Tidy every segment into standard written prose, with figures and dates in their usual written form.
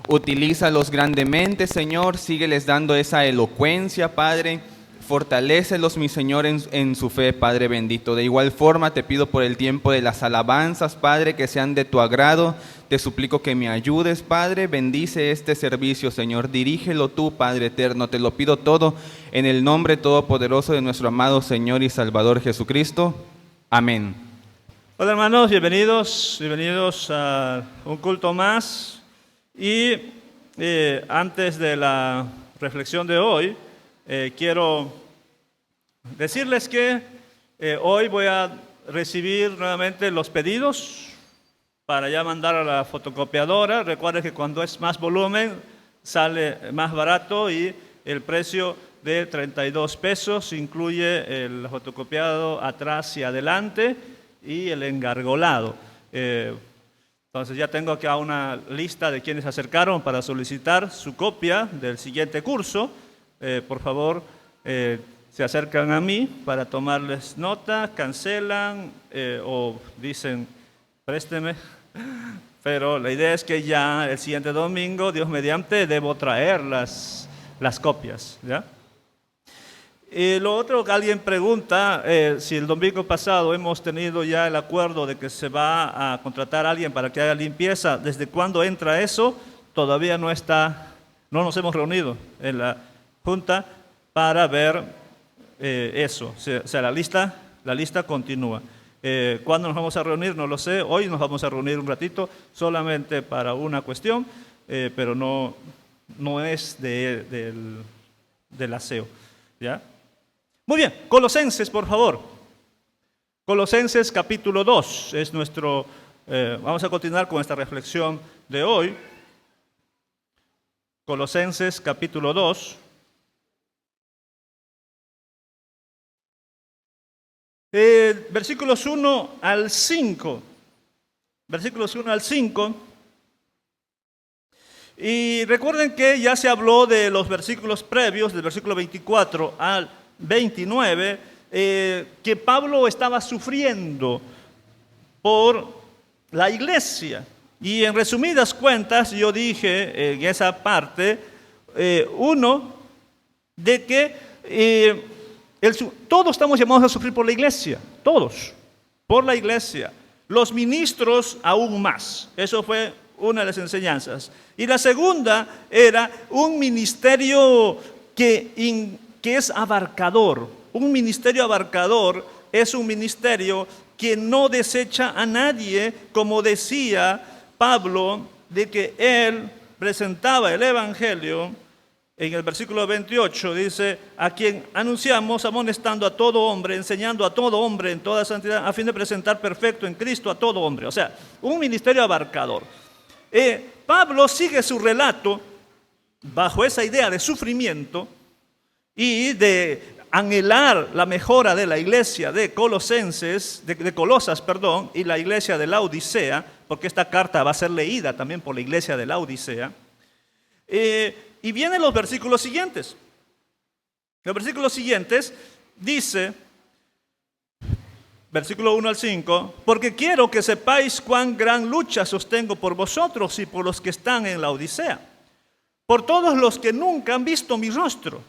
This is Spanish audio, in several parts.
Utilízalos grandemente, Señor, sígueles dando esa elocuencia, Padre. Fortalécelos, mi Señor, en su fe, Padre bendito. De igual forma, te pido por el tiempo de las alabanzas, Padre, que sean de tu agrado. Te suplico que me ayudes, Padre. Bendice este servicio, Señor. Dirígelo tú, Padre eterno. Te lo pido todo en el nombre todopoderoso de nuestro amado Señor y Salvador Jesucristo. Amén. Hola, hermanos, bienvenidos a un culto más. Y antes de la reflexión de hoy, quiero decirles que hoy voy a recibir nuevamente los pedidos para ya mandar a la fotocopiadora. Recuerden que cuando es más volumen sale más barato y el precio de 32 pesos incluye el fotocopiado atrás y adelante y el engargolado. Entonces ya tengo acá una lista de quienes se acercaron para solicitar su copia del siguiente curso. Por favor, se acercan a mí para tomarles nota, cancelan o dicen, présteme. Pero la idea es que ya el siguiente domingo, Dios mediante, debo traer las copias, ¿ya? Lo otro que alguien pregunta, si el domingo pasado hemos tenido ya el acuerdo de que se va a contratar a alguien para que haga limpieza. ¿Desde cuándo entra eso? Todavía no nos hemos reunido en la junta para ver eso. O sea, la lista continúa. ¿Cuándo nos vamos a reunir? No lo sé. Hoy nos vamos a reunir un ratito solamente para una cuestión, pero no es del aseo, ¿ya? Muy bien, Colosenses, por favor. Colosenses capítulo 2 es nuestro... vamos a continuar con esta reflexión de hoy. Colosenses capítulo 2. Versículos 1 al 5. Versículos 1 al 5. Y recuerden que ya se habló de los versículos previos, del versículo 24 al 29, que Pablo estaba sufriendo por la iglesia. Y en resumidas cuentas, yo dije en esa parte, de que todos estamos llamados a sufrir por la iglesia, todos, por la iglesia. Los ministros aún más. Eso fue una de las enseñanzas. Y la segunda era un ministerio que es abarcador. Un ministerio abarcador es un ministerio que no desecha a nadie, como decía Pablo, de que él presentaba el evangelio. En el versículo 28 dice, a quien anunciamos amonestando a todo hombre, enseñando a todo hombre en toda santidad, a fin de presentar perfecto en Cristo a todo hombre. O sea, un ministerio abarcador. Pablo sigue su relato bajo esa idea de sufrimiento y de anhelar la mejora de la iglesia de Colosas, y la iglesia de Laodicea, porque esta carta va a ser leída también por la iglesia de Laodicea. Y vienen los versículos siguientes. Los versículos siguientes dice, versículo 1 al 5, porque quiero que sepáis cuán gran lucha sostengo por vosotros y por los que están en la Odisea, por todos los que nunca han visto mi rostro,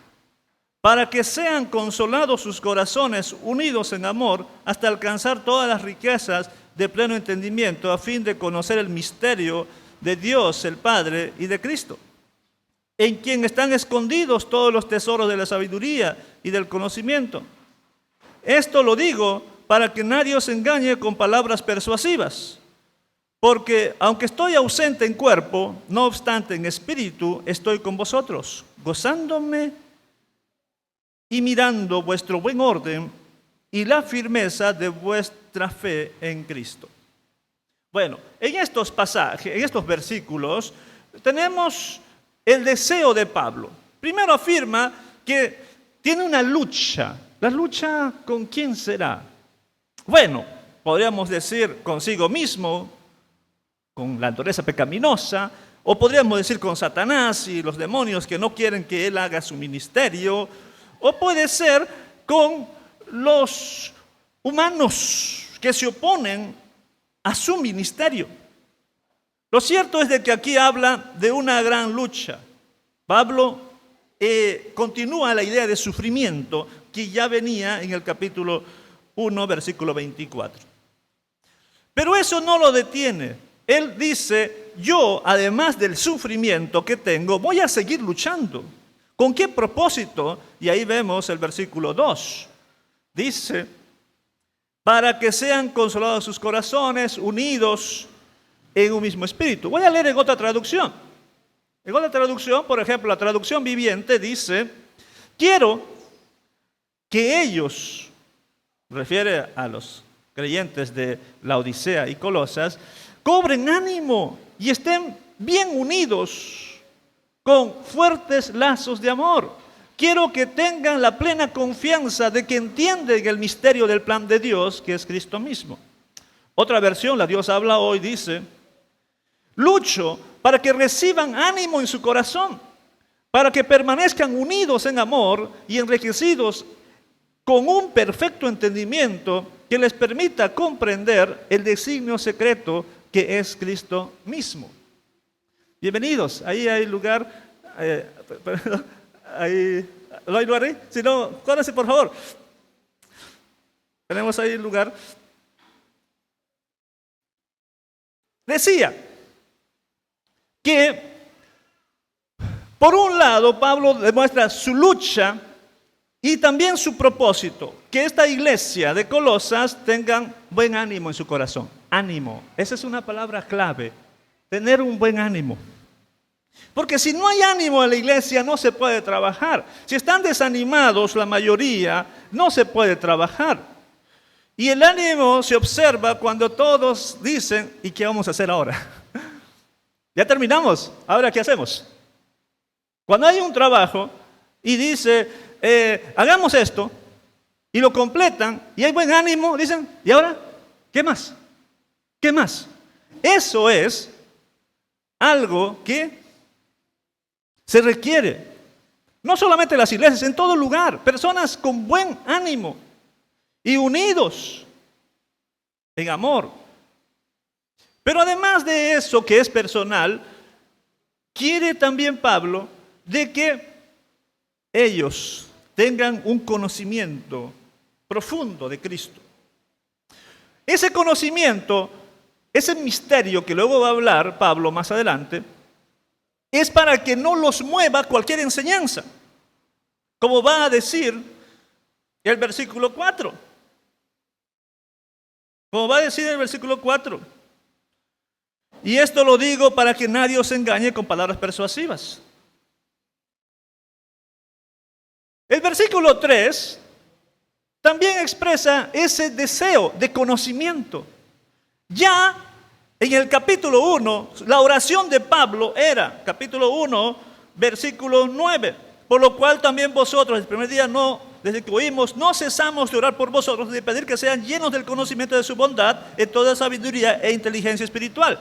para que sean consolados sus corazones unidos en amor hasta alcanzar todas las riquezas de pleno entendimiento, a fin de conocer el misterio de Dios el Padre y de Cristo, en quien están escondidos todos los tesoros de la sabiduría y del conocimiento. Esto lo digo para que nadie os engañe con palabras persuasivas, porque aunque estoy ausente en cuerpo, no obstante en espíritu estoy con vosotros, gozándome y mirando vuestro buen orden y la firmeza de vuestra fe en Cristo. Bueno, en estos pasajes, en estos versículos, tenemos el deseo de Pablo. Primero afirma que tiene una lucha. ¿La lucha con quién será? Bueno, podríamos decir consigo mismo, con la naturaleza pecaminosa, o podríamos decir con Satanás y los demonios que no quieren que él haga su ministerio, o puede ser con los humanos que se oponen a su ministerio. Lo cierto es de que aquí habla de una gran lucha. Pablo continúa la idea de sufrimiento que ya venía en el capítulo 1, versículo 24. Pero eso no lo detiene. Él dice, yo, además del sufrimiento que tengo, voy a seguir luchando. ¿Con qué propósito? Y ahí vemos el versículo 2. Dice, para que sean consolados sus corazones, unidos en un mismo espíritu. Voy a leer en otra traducción. En otra traducción, por ejemplo, la traducción viviente dice, quiero que ellos, refiere a los creyentes de Laodicea y Colosas, cobren ánimo y estén bien unidos con fuertes lazos de amor. Quiero que tengan la plena confianza de que entienden el misterio del plan de Dios, que es Cristo mismo. Otra versión, la Dios habla hoy, dice, lucho para que reciban ánimo en su corazón, para que permanezcan unidos en amor y enriquecidos con un perfecto entendimiento que les permita comprender el designio secreto que es Cristo mismo. Bienvenidos, ahí hay lugar, ahí, ¿no hay lugar ahí? Si no, córranse por favor. Tenemos ahí lugar. Decía que, por un lado, Pablo demuestra su lucha y también su propósito, que esta iglesia de Colosas tengan buen ánimo en su corazón. Ánimo, esa es una palabra clave, tener un buen ánimo. Porque si no hay ánimo en la iglesia no se puede trabajar. Si están desanimados la mayoría, no se puede trabajar. Y el ánimo se observa cuando todos dicen, ¿y qué vamos a hacer ahora? Ya terminamos, ¿ahora qué hacemos? Cuando hay un trabajo y dice, hagamos esto, y lo completan, y hay buen ánimo, dicen, ¿y ahora? ¿Qué más? ¿Qué más? Eso es algo que se requiere. No solamente en las iglesias, en todo lugar. Personas con buen ánimo y unidos en amor. Pero además de eso que es personal, quiere también Pablo de que ellos tengan un conocimiento profundo de Cristo. Ese conocimiento, ese misterio que luego va a hablar Pablo más adelante, es para que no los mueva cualquier enseñanza, como va a decir el versículo 4. Como va a decir el versículo 4. Y esto lo digo para que nadie os engañe con palabras persuasivas. El versículo 3 también expresa ese deseo de conocimiento. Ya en el capítulo 1, la oración de Pablo era, capítulo 1, versículo 9, por lo cual también vosotros, el primer día desde que oímos, no cesamos de orar por vosotros, de pedir que sean llenos del conocimiento de su bondad, en toda sabiduría e inteligencia espiritual.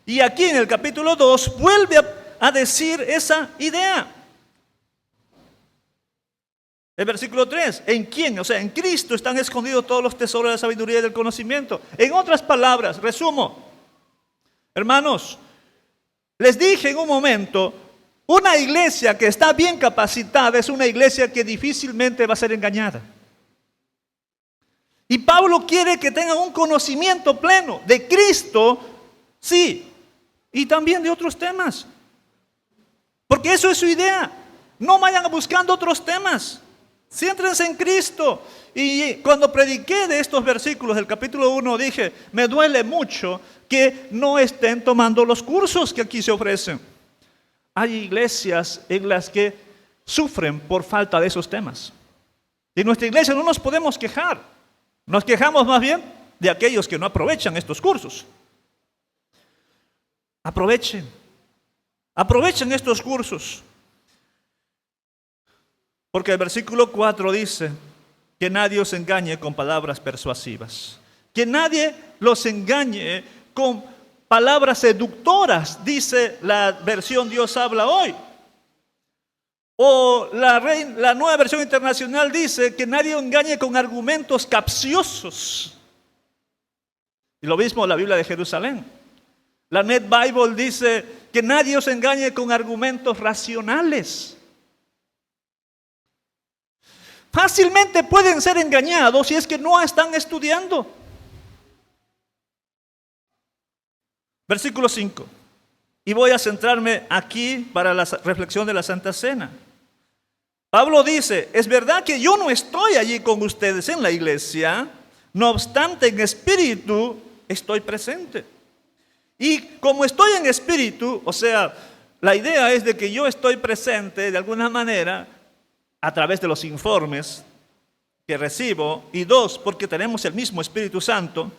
Y aquí en el capítulo 2 vuelve a decir esa idea. El versículo 3, ¿en quién? O sea, en Cristo están escondidos todos los tesoros de la sabiduría y del conocimiento. En otras palabras, resumo, hermanos, les dije en un momento, una iglesia que está bien capacitada es una iglesia que difícilmente va a ser engañada. Y Pablo quiere que tengan un conocimiento pleno de Cristo, sí, y también de otros temas. Porque eso es su idea. No vayan buscando otros temas. Céntrense en Cristo. Y cuando prediqué de estos versículos del capítulo 1 dije, me duele mucho que no estén tomando los cursos que aquí se ofrecen. Hay iglesias en las que sufren por falta de esos temas. Y en nuestra iglesia no nos podemos quejar. Nos quejamos más bien de aquellos que no aprovechan estos cursos. Aprovechen estos cursos. Porque el versículo 4 dice que nadie os engañe con palabras persuasivas. Que nadie los engañe con palabras seductoras, dice la versión Dios habla hoy. O la nueva versión internacional dice que nadie engañe con argumentos capciosos. Y lo mismo la Biblia de Jerusalén. La Net Bible dice que nadie os engañe con argumentos racionales. Fácilmente pueden ser engañados si es que no están estudiando. Versículo 5. Y voy a centrarme aquí para la reflexión de la Santa Cena. Pablo dice, es verdad que yo no estoy allí con ustedes en la iglesia, no obstante en espíritu estoy presente. Y como estoy en espíritu, o sea, la idea es de que yo estoy presente de alguna manera a través de los informes que recibo, y dos, porque tenemos el mismo Espíritu Santo.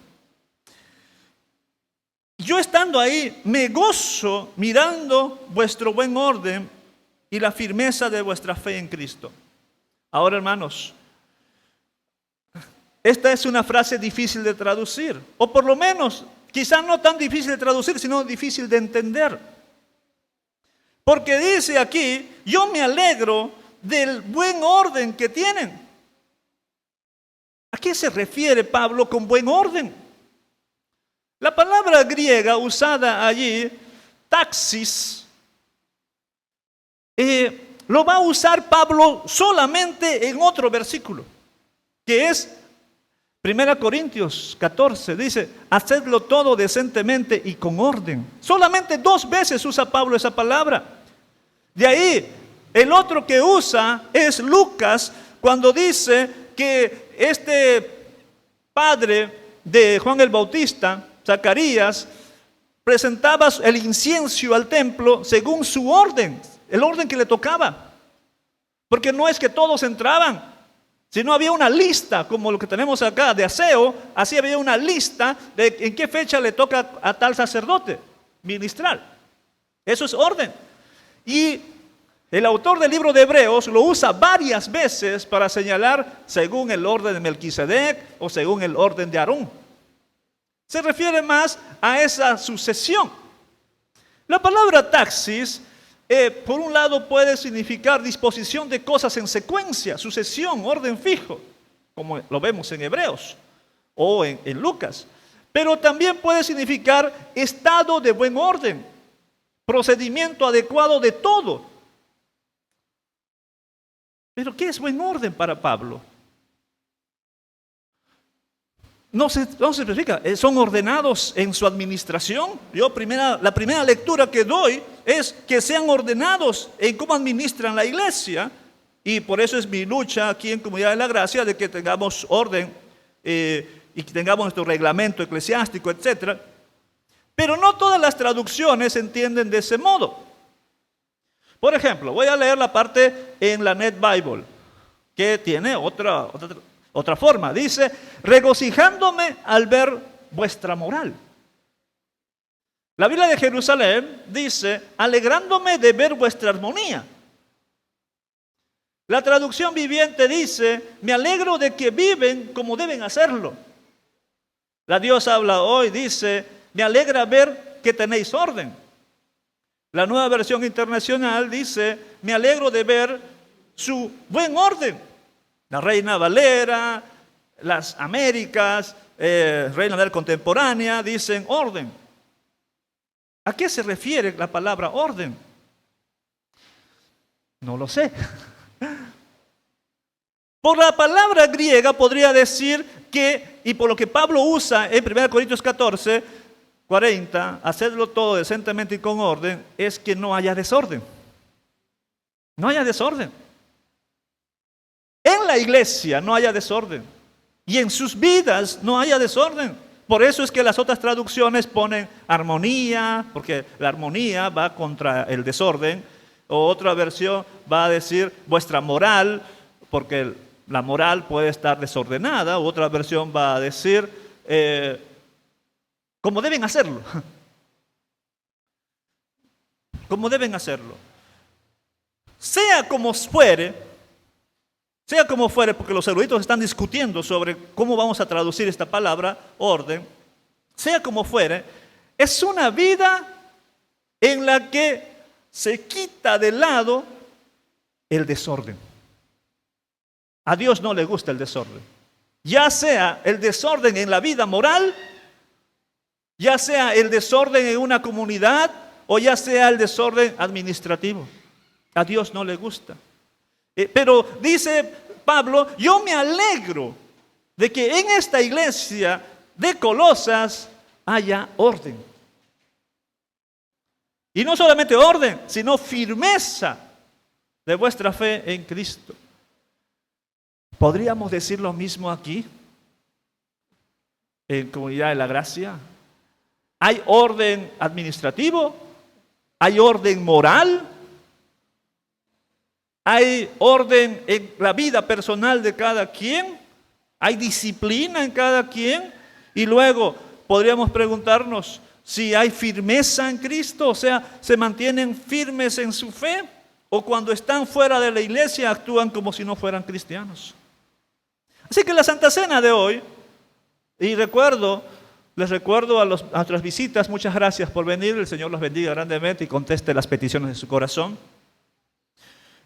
Yo estando ahí me gozo mirando vuestro buen orden y la firmeza de vuestra fe en Cristo. Ahora, hermanos, esta es una frase difícil de traducir, o por lo menos, quizás no tan difícil de traducir, sino difícil de entender. Porque dice aquí, yo me alegro del buen orden que tienen. ¿A qué se refiere Pablo con buen orden? La palabra griega usada allí, taxis, lo va a usar Pablo solamente en otro versículo, que es 1 Corintios 14, dice, hacedlo todo decentemente y con orden. Solamente 2 veces usa Pablo esa palabra. De ahí, el otro que usa es Lucas, cuando dice que este padre de Juan el Bautista, Zacarías, presentaba el incienso al templo según su orden, el orden que le tocaba. Porque no es que todos entraban, sino había una lista, como lo que tenemos acá de aseo, así había una lista de en qué fecha le toca a tal sacerdote ministrar. Eso es orden. Y el autor del libro de Hebreos lo usa varias veces para señalar según el orden de Melquisedec o según el orden de Aarón. Se refiere más a esa sucesión. La palabra taxis, por un lado puede significar disposición de cosas en secuencia, sucesión, orden fijo, como lo vemos en Hebreos o en Lucas. Pero también puede significar estado de buen orden, procedimiento adecuado de todo. Pero ¿qué es buen orden para Pablo? No se especifica, son ordenados en su administración. La primera lectura que doy es que sean ordenados en cómo administran la iglesia, y por eso es mi lucha aquí en Comunidad de la Gracia de que tengamos orden y que tengamos nuestro reglamento eclesiástico, etc. Pero no todas las traducciones entienden de ese modo. Por ejemplo, voy a leer la parte en la Net Bible, que tiene otra forma. Dice, regocijándome al ver vuestra moral. La Biblia de Jerusalén dice, alegrándome de ver vuestra armonía. La traducción viviente dice, me alegro de que viven como deben hacerlo. La Dios habla hoy, dice, me alegra ver que tenéis orden. La Nueva Versión Internacional dice, me alegro de ver su buen orden. La Reina Valera, las Américas, Reina Valera Contemporánea, dicen orden. ¿A qué se refiere la palabra orden? No lo sé. Por la palabra griega podría decir que, y por lo que Pablo usa en 1 Corintios 14, 40, hacerlo todo decentemente y con orden, es que no haya desorden. No haya desorden. En la iglesia no haya desorden. Y en sus vidas no haya desorden. Por eso es que las otras traducciones ponen armonía, porque la armonía va contra el desorden. O otra versión va a decir vuestra moral, porque la moral puede estar desordenada. O otra versión va a decir como deben hacerlo. Como deben hacerlo. Sea como fuere, porque los eruditos están discutiendo sobre cómo vamos a traducir esta palabra, orden, sea como fuere, es una vida en la que se quita de lado el desorden. A Dios no le gusta el desorden. Ya sea el desorden en la vida moral, ya sea el desorden en una comunidad o ya sea el desorden administrativo. A Dios no le gusta. Pero dice Pablo, yo me alegro de que en esta iglesia de Colosas haya orden. Y no solamente orden, sino firmeza de vuestra fe en Cristo. ¿Podríamos decir lo mismo aquí? En Comunidad de la Gracia. ¿Hay orden administrativo? ¿Hay orden moral? ¿Hay orden en la vida personal de cada quien? ¿Hay disciplina en cada quien? Y luego podríamos preguntarnos si hay firmeza en Cristo, o sea, ¿se mantienen firmes en su fe? ¿O cuando están fuera de la iglesia actúan como si no fueran cristianos? Así que la Santa Cena de hoy, y les recuerdo a nuestras visitas, muchas gracias por venir, el Señor los bendiga grandemente y conteste las peticiones de su corazón.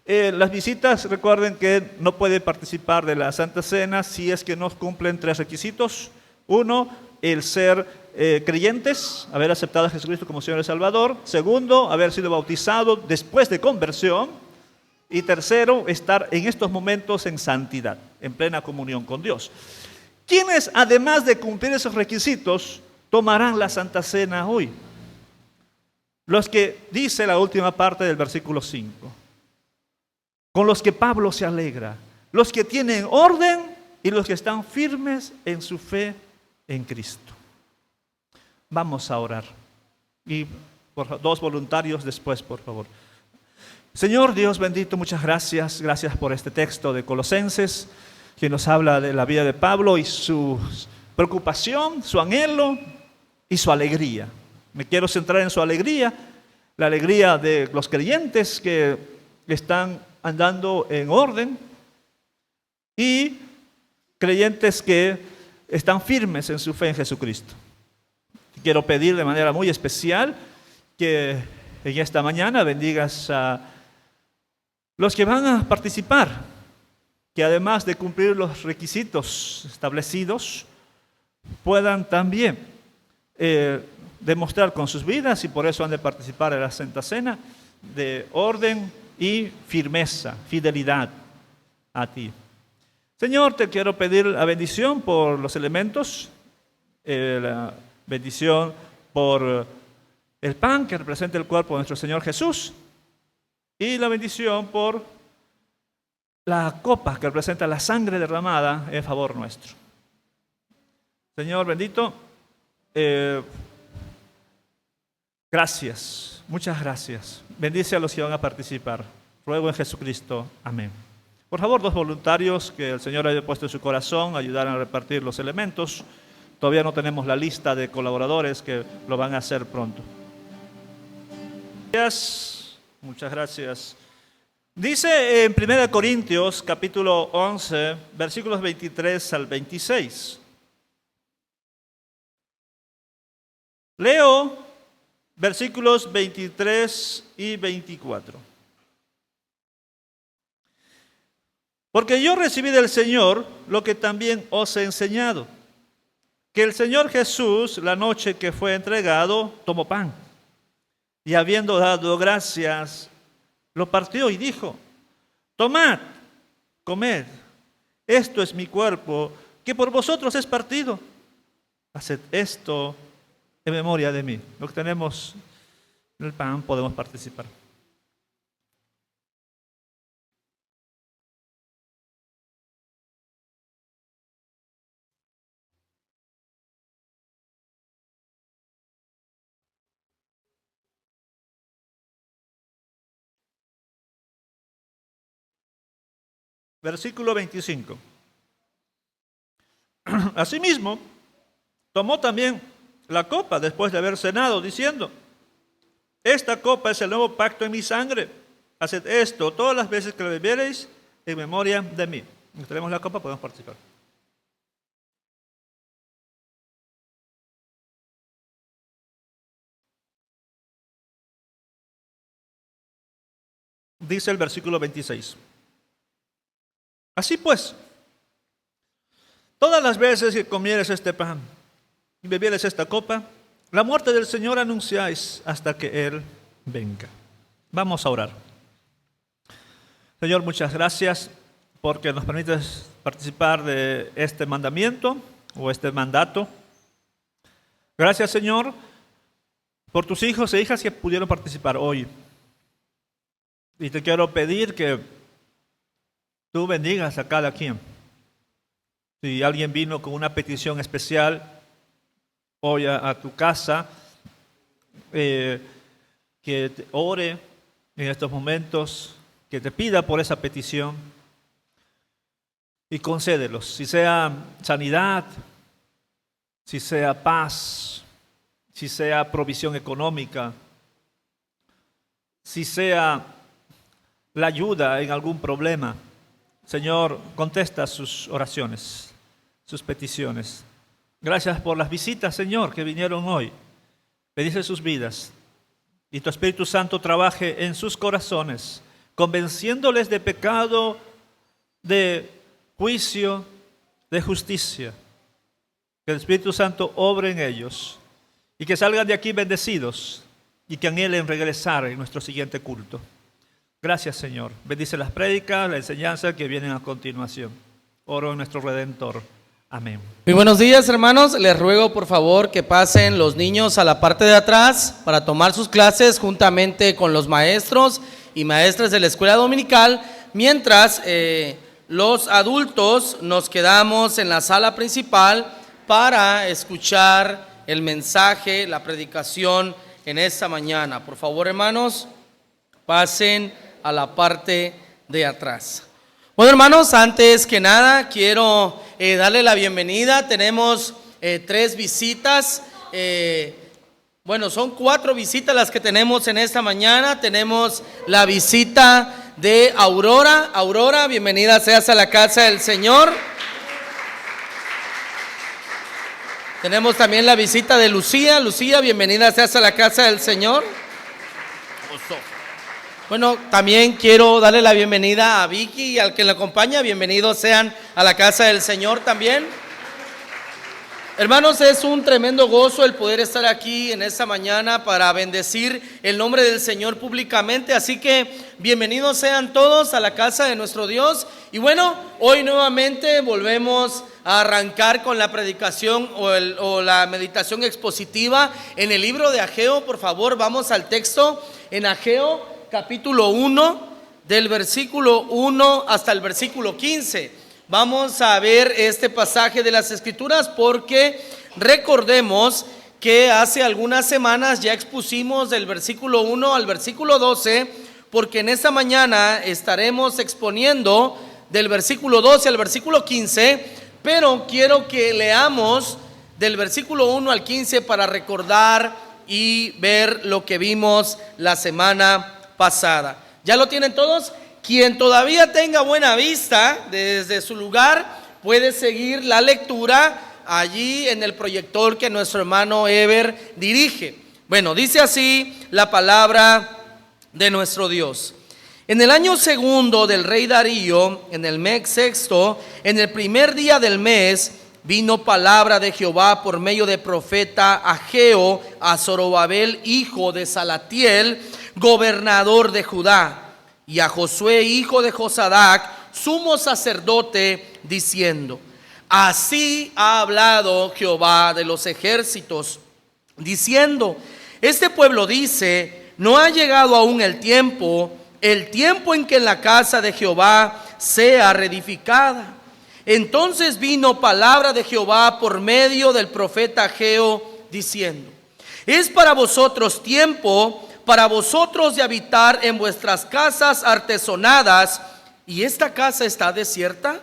Las visitas, recuerden que no pueden participar de la Santa Cena si es que no cumplen 3 requisitos. 1, el ser creyentes, haber aceptado a Jesucristo como Señor y Salvador. 2, haber sido bautizado después de conversión. Y 3, estar en estos momentos en santidad, en plena comunión con Dios. ¿Quiénes, además de cumplir esos requisitos, tomarán la Santa Cena hoy? Los que dice la última parte del versículo 5. Con los que Pablo se alegra. Los que tienen orden y los que están firmes en su fe en Cristo. Vamos a orar. Y 2 voluntarios después, por favor. Señor Dios bendito, muchas gracias. Gracias por este texto de Colosenses que nos habla de la vida de Pablo y su preocupación, su anhelo y su alegría. Me quiero centrar en su alegría, la alegría de los creyentes que están andando en orden y creyentes que están firmes en su fe en Jesucristo. Quiero pedir de manera muy especial que en esta mañana bendigas a los que van a participar, que además de cumplir los requisitos establecidos, puedan también demostrar con sus vidas, y por eso han de participar en la Santa Cena, de orden y firmeza, fidelidad a ti. Señor, te quiero pedir la bendición por los elementos, la bendición por el pan que representa el cuerpo de nuestro Señor Jesús, y la bendición por la copa que representa la sangre derramada en favor nuestro. Señor bendito, gracias, muchas gracias. Bendice a los que van a participar. Ruego en Jesucristo. Amén. Por favor, 2 voluntarios que el Señor haya puesto en su corazón, ayudar a repartir los elementos. Todavía no tenemos la lista de colaboradores que lo van a hacer pronto. Gracias, muchas gracias. Dice en 1 Corintios capítulo 11, versículos 23 al 26. Leo versículos 23 y 24. Porque yo recibí del Señor lo que también os he enseñado, que el Señor Jesús, la noche que fue entregado, tomó pan, y habiendo dado gracias, lo partió y dijo: tomad, comed, esto es mi cuerpo, que por vosotros es partido. Haced esto en memoria de mí. Lo que tenemos en el pan podemos participar. Versículo 25. Asimismo, tomó también la copa después de haber cenado, diciendo: esta copa es el nuevo pacto en mi sangre. Haced esto todas las veces que lo bebiereis en memoria de mí. Si tenemos la copa, podemos participar. Dice el versículo 26. Así pues, todas las veces que comieres este pan y bebieres esta copa, la muerte del Señor anunciáis hasta que Él venga. Vamos a orar. Señor, muchas gracias porque nos permites participar de este mandamiento o este mandato. Gracias, Señor, por tus hijos e hijas que pudieron participar hoy. Y te quiero pedir que tú bendigas a cada quien. Si alguien vino con una petición especial hoy a tu casa, que te ore en estos momentos, que te pida por esa petición y concédelos, si sea sanidad, si sea paz, si sea provisión económica, si sea la ayuda en algún problema. Señor, contesta sus oraciones, sus peticiones. Gracias por las visitas, Señor, que vinieron hoy. Bendice sus vidas y tu Espíritu Santo trabaje en sus corazones, convenciéndoles de pecado, de juicio, de justicia. Que el Espíritu Santo obre en ellos y que salgan de aquí bendecidos y que anhelen regresar en nuestro siguiente culto. Gracias, Señor. Bendice las prédicas, la enseñanza que vienen a continuación. Oro en nuestro Redentor. Amén. Muy buenos días, hermanos. Les ruego por favor que pasen los niños a la parte de atrás para tomar sus clases juntamente con los maestros y maestras de la escuela dominical, mientras los adultos nos quedamos en la sala principal para escuchar el mensaje, la predicación en esta mañana. Por favor, hermanos, pasen a la parte de atrás. Bueno, hermanos, antes que nada quiero darle la bienvenida. Tenemos 3 visitas. Son 4 visitas las que tenemos en esta mañana. Tenemos la visita de Aurora. Aurora, bienvenida seas a la casa del Señor. Tenemos también la visita de Lucía. Lucía, bienvenida seas a la casa del Señor. Bueno, también quiero darle la bienvenida a Vicky y al que le acompaña. Bienvenidos sean a la casa del Señor también. Hermanos, es un tremendo gozo el poder estar aquí en esta mañana para bendecir el nombre del Señor públicamente. Así que bienvenidos sean todos a la casa de nuestro Dios. Y bueno, hoy nuevamente volvemos a arrancar con la predicación o la meditación expositiva en el libro de Ageo. Por favor, vamos al texto en Ageo capítulo 1, del versículo 1 hasta el versículo 15. Vamos a ver este pasaje de las Escrituras porque recordemos que hace algunas semanas ya expusimos del versículo 1 al versículo 12, porque en esta mañana estaremos exponiendo del versículo 12 al versículo 15, pero quiero que leamos del versículo 1 al 15 para recordar y ver lo que vimos la semana pasada. ¿Ya lo tienen todos? Quien todavía tenga buena vista desde su lugar puede seguir la lectura allí en el proyector que nuestro hermano Ever dirige. Bueno, dice así la palabra de nuestro Dios. En el año 2 del rey Darío, en el mes 6, en el primer día del mes, vino palabra de Jehová por medio de profeta Ageo a Zorobabel, hijo de Salatiel, gobernador de Judá, y a Josué, hijo de Josadac, sumo sacerdote, diciendo: así ha hablado Jehová de los ejércitos, diciendo: este pueblo dice, no ha llegado aún el tiempo en que la casa de Jehová sea reedificada. Entonces vino palabra de Jehová por medio del profeta Ageo, diciendo: es para vosotros tiempo, para vosotros de habitar en vuestras casas artesonadas, y esta casa está desierta.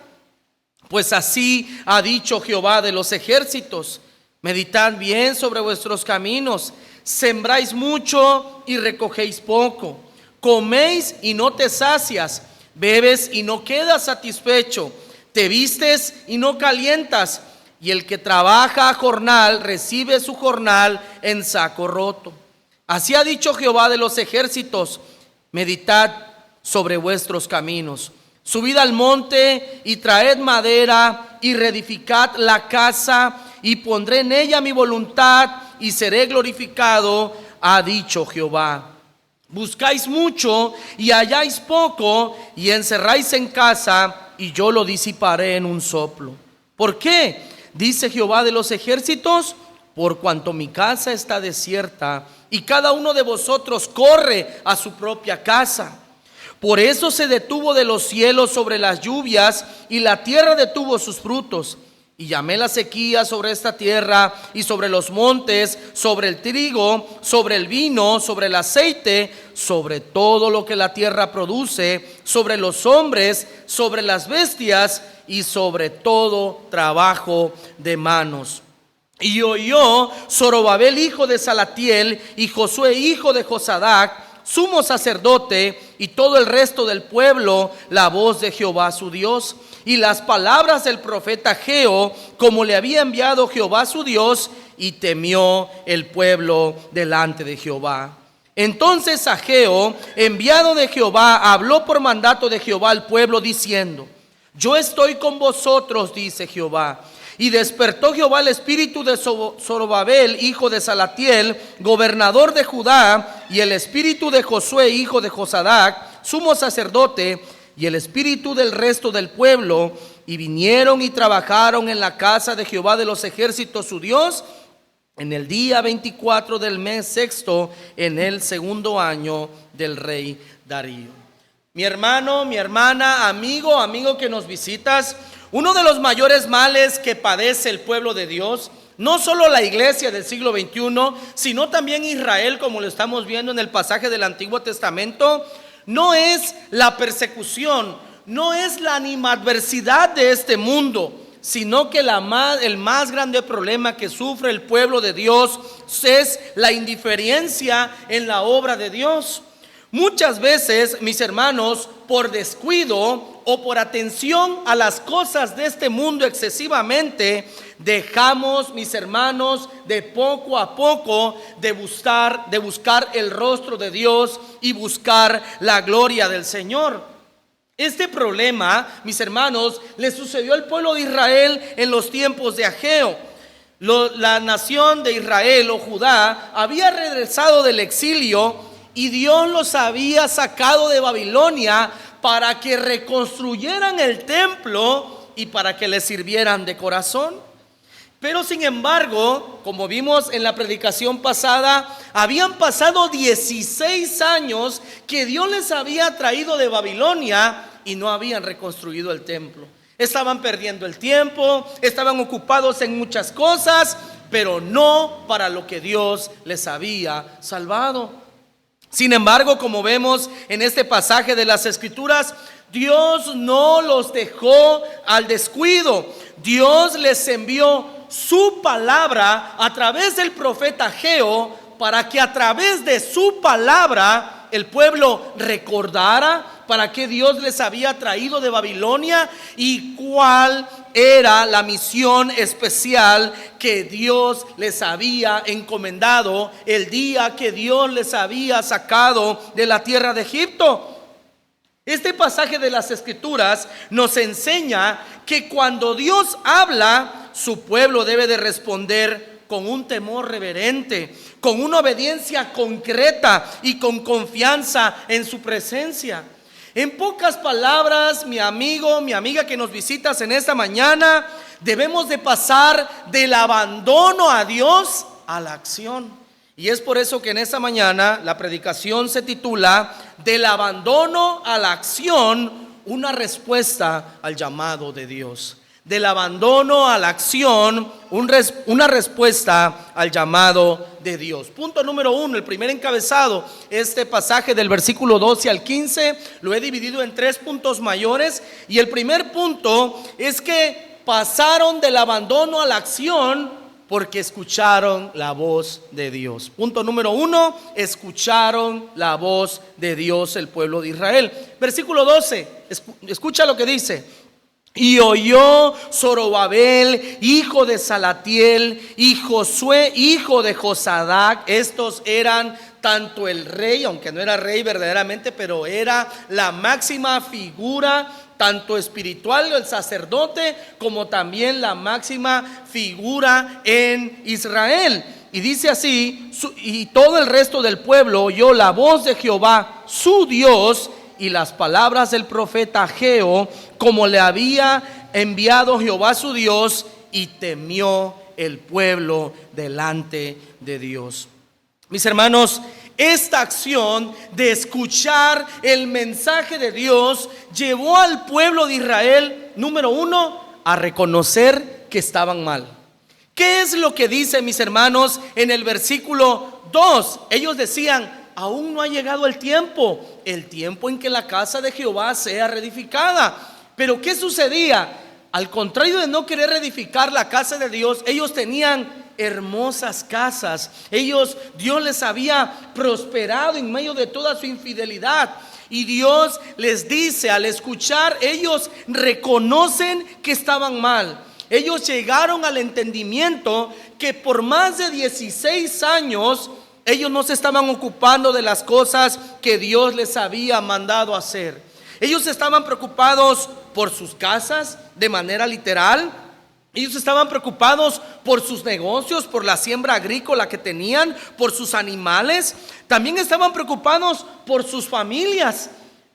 Pues así ha dicho Jehová de los ejércitos: meditad bien sobre vuestros caminos, sembráis mucho y recogéis poco, coméis y no te sacias, bebes y no quedas satisfecho, te vistes y no calientas, y el que trabaja a jornal recibe su jornal en saco roto. Así ha dicho Jehová de los ejércitos: meditad sobre vuestros caminos, subid al monte y traed madera y reedificad la casa, y pondré en ella mi voluntad y seré glorificado, ha dicho Jehová. Buscáis mucho y halláis poco, y encerráis en casa, y yo lo disiparé en un soplo. ¿Por qué? Dice Jehová de los ejércitos: por cuanto mi casa está desierta, y cada uno de vosotros corre a su propia casa. Por eso se detuvo de los cielos sobre las lluvias, y la tierra detuvo sus frutos. Y llamé la sequía sobre esta tierra y sobre los montes, sobre el trigo, sobre el vino, sobre el aceite, sobre todo lo que la tierra produce, sobre los hombres, sobre las bestias y sobre todo trabajo de manos. Y oyó Zorobabel hijo de Salatiel y Josué hijo de Josadac, sumo sacerdote, y todo el resto del pueblo, la voz de Jehová su Dios, y las palabras del profeta Ageo, como le había enviado Jehová su Dios, y temió el pueblo delante de Jehová. Entonces Ageo, enviado de Jehová, habló por mandato de Jehová al pueblo, diciendo: yo estoy con vosotros, dice Jehová. Y despertó Jehová el espíritu de Zorobabel hijo de Salatiel, gobernador de Judá, y el espíritu de Josué hijo de Josadac, sumo sacerdote, y el espíritu del resto del pueblo, y vinieron y trabajaron en la casa de Jehová de los ejércitos su Dios, en el día 24 del mes sexto, en el segundo año del rey Darío. Mi hermano, mi hermana, amigo que nos visitas, uno de los mayores males que padece el pueblo de Dios, no solo la iglesia del siglo XXI, sino también Israel, como lo estamos viendo en el pasaje del Antiguo Testamento, no es la persecución, no es la animadversidad de este mundo, sino que el más grande problema que sufre el pueblo de Dios es la indiferencia en la obra de Dios. Muchas veces, mis hermanos, por descuido o por atención a las cosas de este mundo excesivamente, dejamos, mis hermanos, de poco a poco de buscar el rostro de Dios y buscar la gloria del Señor. Este problema, mis hermanos, le sucedió al pueblo de Israel en los tiempos de Ageo. La nación de Israel o Judá había regresado del exilio, y Dios los había sacado de Babilonia para que reconstruyeran el templo y para que les sirvieran de corazón. Pero sin embargo, como vimos en la predicación pasada, habían pasado 16 años que Dios les había traído de Babilonia y no habían reconstruido el templo. Estaban perdiendo el tiempo, estaban ocupados en muchas cosas, pero no para lo que Dios les había salvado. Sin embargo, como vemos en este pasaje de las Escrituras, Dios no los dejó al descuido. Dios les envió su palabra a través del profeta Ageo, para que a través de su palabra el pueblo recordara para qué Dios les había traído de Babilonia y cuál era la misión especial que Dios les había encomendado el día que Dios les había sacado de la tierra de Egipto. Este pasaje de las Escrituras nos enseña que cuando Dios habla, su pueblo debe de responder con un temor reverente, con una obediencia concreta y con confianza en su presencia. En pocas palabras, mi amigo, mi amiga que nos visitas en esta mañana, debemos de pasar del abandono a Dios a la acción. Y es por eso que en esta mañana la predicación se titula Del abandono a la acción, una respuesta al llamado de Dios. Del abandono a la acción, una respuesta al llamado de Dios. Punto número 1, el primer encabezado, este pasaje del versículo 12 al 15, lo he dividido en 3 puntos mayores. Y el primer punto es que pasaron del abandono a la acción porque escucharon la voz de Dios. Punto número 1, escucharon la voz de Dios el pueblo de Israel. Versículo 12, escucha lo que dice. Y oyó Zorobabel, hijo de Salatiel, y Josué, hijo de Josadac. Estos eran tanto el rey, aunque no era rey verdaderamente, pero era la máxima figura, tanto espiritual, el sacerdote, como también la máxima figura en Israel. Y dice así: y todo el resto del pueblo oyó la voz de Jehová su Dios y las palabras del profeta Ageo, como le había enviado Jehová su Dios, y temió el pueblo delante de Dios. Mis hermanos, esta acción de escuchar el mensaje de Dios llevó al pueblo de Israel, número uno, a reconocer que estaban mal. ¿Qué es lo que dice, mis hermanos, en el versículo 2? Ellos decían: aún no ha llegado el tiempo en que la casa de Jehová sea reedificada. Pero ¿qué sucedía? Al contrario de no querer reedificar la casa de Dios, ellos tenían hermosas casas. Dios les había prosperado en medio de toda su infidelidad. Y Dios les dice, al escuchar, ellos reconocen que estaban mal. Ellos llegaron al entendimiento que por más de 16 años ellos no se estaban ocupando de las cosas que Dios les había mandado hacer. Ellos estaban preocupados por sus casas de manera literal. Ellos estaban preocupados por sus negocios, por la siembra agrícola que tenían, por sus animales. También estaban preocupados por sus familias,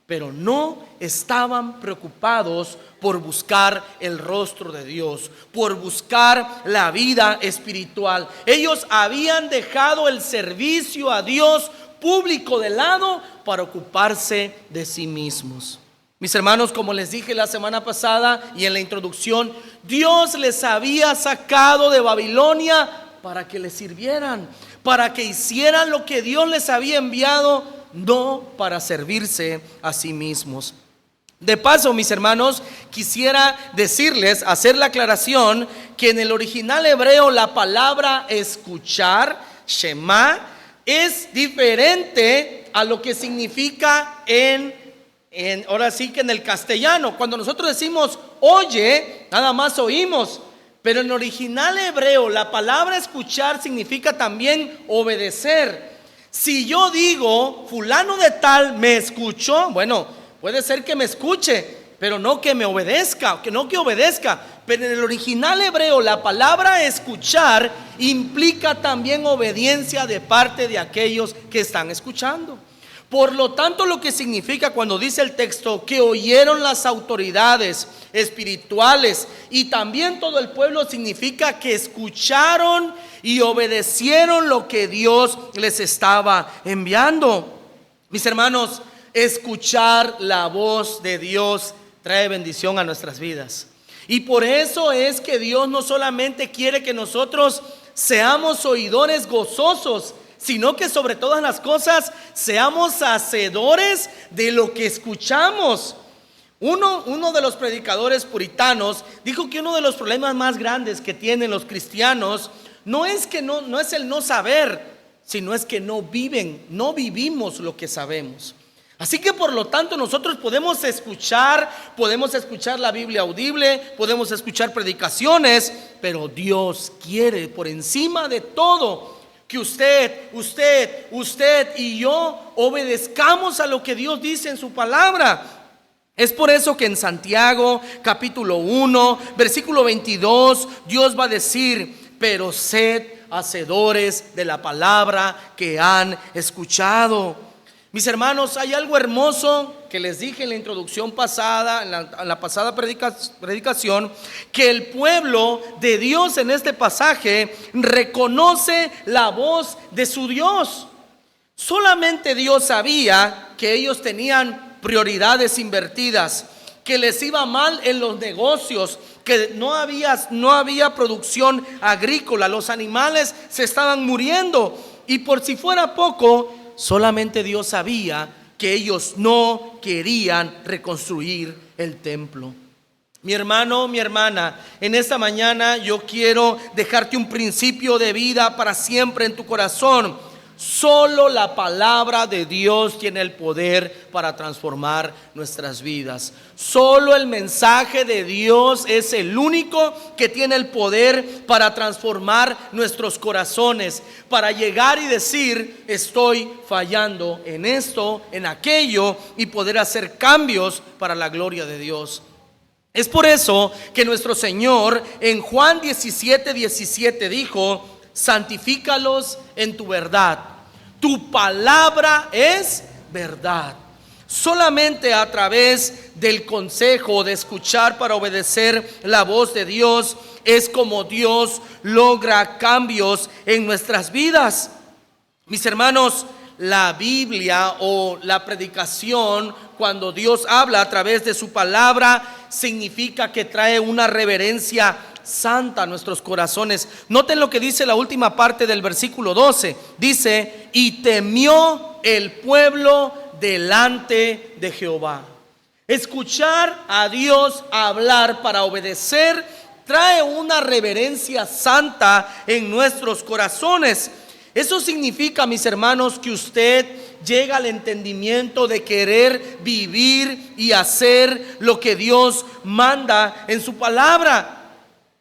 pero no estaban preocupados por buscar el rostro de Dios, por buscar la vida espiritual. Ellos habían dejado el servicio a Dios público de lado para ocuparse de sí mismos. Mis hermanos, como les dije la semana pasada y en la introducción, Dios les había sacado de Babilonia para que les sirvieran, para que hicieran lo que Dios les había enviado, no para servirse a sí mismos. De paso, mis hermanos, quisiera decirles, hacer la aclaración, que en el original hebreo la palabra escuchar, Shema, es diferente a lo que significa ahora sí que en el castellano. Cuando nosotros decimos oye, nada más oímos, pero en el original hebreo la palabra escuchar significa también obedecer. Si yo digo fulano de tal me escuchó, bueno, puede ser que me escuche, pero no que me obedezca, que obedezca. Pero en el original hebreo la palabra escuchar implica también obediencia de parte de aquellos que están escuchando. Por lo tanto, lo que significa cuando dice el texto que oyeron las autoridades espirituales y también todo el pueblo, significa que escucharon y obedecieron lo que Dios les estaba enviando. Mis hermanos, escuchar la voz de Dios trae bendición a nuestras vidas. Y por eso es que Dios no solamente quiere que nosotros seamos oidores gozosos, sino que sobre todas las cosas seamos hacedores de lo que escuchamos. Uno de los predicadores puritanos dijo que uno de los problemas más grandes que tienen los cristianos no es el no saber, sino es que no vivimos lo que sabemos. Así que por lo tanto nosotros podemos escuchar la Biblia audible, podemos escuchar predicaciones, pero Dios quiere por encima de todo que usted y yo obedezcamos a lo que Dios dice en su palabra. Es por eso que en Santiago capítulo 1 versículo 22 Dios va a decir: pero sed hacedores de la palabra que han escuchado. Mis hermanos, hay algo hermoso que les dije en la introducción pasada, en la pasada predicación, que el pueblo de Dios en este pasaje reconoce la voz de su Dios. Solamente Dios sabía que ellos tenían prioridades invertidas, que les iba mal en los negocios, que no había producción agrícola, los animales se estaban muriendo, y por si fuera poco, solamente Dios sabía que ellos no querían reconstruir el templo. Mi hermano, mi hermana, en esta mañana yo quiero dejarte un principio de vida para siempre en tu corazón. Solo la palabra de Dios tiene el poder para transformar nuestras vidas. Solo el mensaje de Dios es el único que tiene el poder para transformar nuestros corazones, para llegar y decir: estoy fallando en esto, en aquello, y poder hacer cambios para la gloria de Dios. Es por eso que nuestro Señor en Juan 17:17 dijo: santifícalos en tu verdad. Tu palabra es verdad. Solamente a través del consejo, de escuchar para obedecer la voz de Dios, es como Dios logra cambios en nuestras vidas. Mis hermanos, la Biblia o la predicación, cuando Dios habla a través de su palabra, significa que trae una reverencia santa a nuestros corazones. Noten lo que dice la última parte del versículo 12. Dice: y temió el pueblo delante de Jehová. Escuchar a Dios hablar para obedecer trae una reverencia santa en nuestros corazones. Eso significa, mis hermanos, que usted llega al entendimiento de querer vivir y hacer lo que Dios manda en su palabra.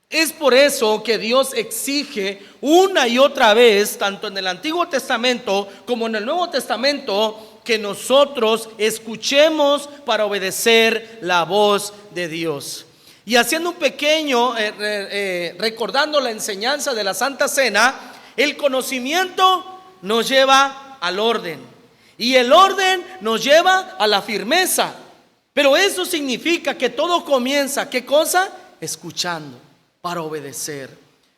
Es por eso que Dios exige una y otra vez, tanto en el Antiguo Testamento como en el Nuevo Testamento, que nosotros escuchemos para obedecer la voz de Dios. Y haciendo un pequeño, recordando la enseñanza de la Santa Cena, el conocimiento nos lleva al orden y el orden nos lleva a la firmeza. Pero eso significa que todo comienza, ¿qué cosa? Escuchando para obedecer.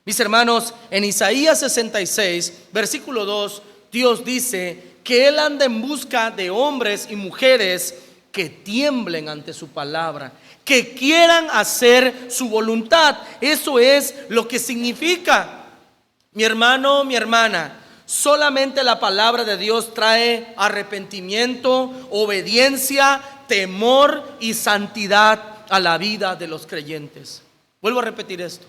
Mis hermanos, en Isaías 66, versículo 2, Dios dice que Él anda en busca de hombres y mujeres que tiemblen ante su palabra, que quieran hacer su voluntad. Eso es lo que significa. Mi hermano, mi hermana, solamente la palabra de Dios trae arrepentimiento, obediencia, temor y santidad a la vida de los creyentes. Vuelvo a repetir esto.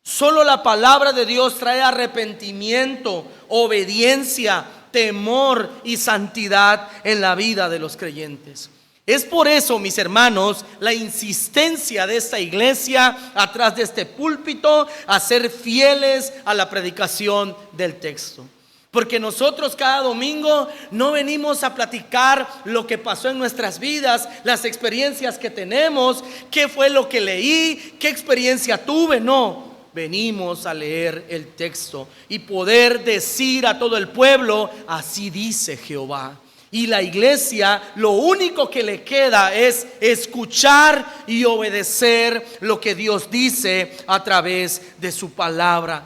Solo la palabra de Dios trae arrepentimiento, obediencia, temor y santidad en la vida de los creyentes. Es por eso, mis hermanos, la insistencia de esta iglesia atrás de este púlpito a ser fieles a la predicación del texto. Porque nosotros cada domingo no venimos a platicar lo que pasó en nuestras vidas, las experiencias que tenemos, qué fue lo que leí, qué experiencia tuve. No, venimos a leer el texto y poder decir a todo el pueblo: así dice Jehová. Y la iglesia, lo único que le queda es escuchar y obedecer lo que Dios dice a través de su palabra.